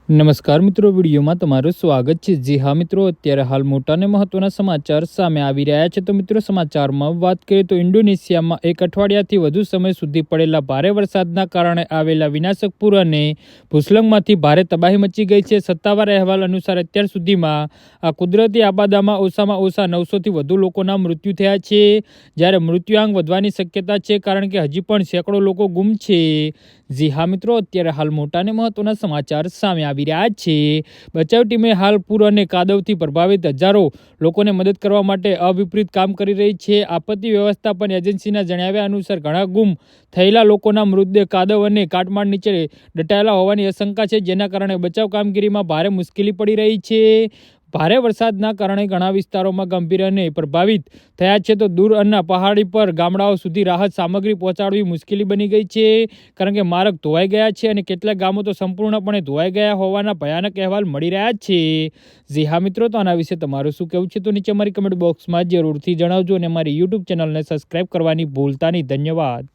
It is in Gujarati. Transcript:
નમસ્કાર મિત્રો, વિડીયોમાં તમારું સ્વાગત છે। જી હા મિત્રો, અત્યારે હાલ મોટા અને મહત્વના સમાચાર સામે આવી રહ્યા છે। તો મિત્રો, સમાચારમાં વાત કરીએ તો ઇન્ડોનેશિયામાં એક અઠવાડિયાથી વધુ સમય સુધી પડેલા ભારે વરસાદના કારણે આવેલા વિનાશક પૂર અને ભૂસ્ખલનમાંથી ભારે તબાહી મચી ગઈ છે। સત્તાવાર અહેવાલ અનુસાર અત્યાર સુધીમાં આ કુદરતી આબાદામાં ઓછામાં ઓછા 900થી વધુ લોકોના મૃત્યુ થયા છે, જ્યારે મૃત્યુઆંક વધવાની શક્યતા છે કારણ કે હજી પણ સેંકડો લોકો ગુમ છે। જી હા મિત્રો, અત્યારે હાલ મોટા અને મહત્વના સમાચાર સામે આવી રહ્યા છે। બચાવ ટીમે હાલ પૂર અને કાદવથી પ્રભાવિત હજારો લોકોને મદદ કરવા માટે અવિરત કામ કરી રહી છે। આપત્તિ વ્યવસ્થાપન એજન્સીના જણાવ્યા અનુસાર ઘણા ગુમ થયેલા લોકોના મૃતદેહ કાદવ અને કાટમાળ નીચે દટાયેલા હોવાની આશંકા છે, જેના કારણે બચાવ કામગીરીમાં ભારે મુશ્કેલી પડી રહી છે। ભારે વરસાદના કારણે ઘણા વિસ્તારોમાં ગંભીર અને પ્રભાવિત થયા છે, તો દૂર અને પહાડી પર ગામડાઓ સુધી રાહત સામગ્રી પહોંચાડવી મુશ્કેલી બની ગઈ છે, કારણ કે માર્ગ ધોવાઈ ગયા છે અને કેટલાક ગામો તો સંપૂર્ણપણે ધોવાઈ ગયા હોવાના ભયાનક અહેવાલ મળી રહ્યા છે। જી હા મિત્રો, તો આના વિશે તમારું શું કહેવું છે તો નીચે અમારી કમેન્ટ બોક્સમાં જરૂરથી જણાવજો અને અમારી યુટ્યુબ ચેનલને સબસ્ક્રાઈબ કરવાની ભૂલતા નહીં। ધન્યવાદ।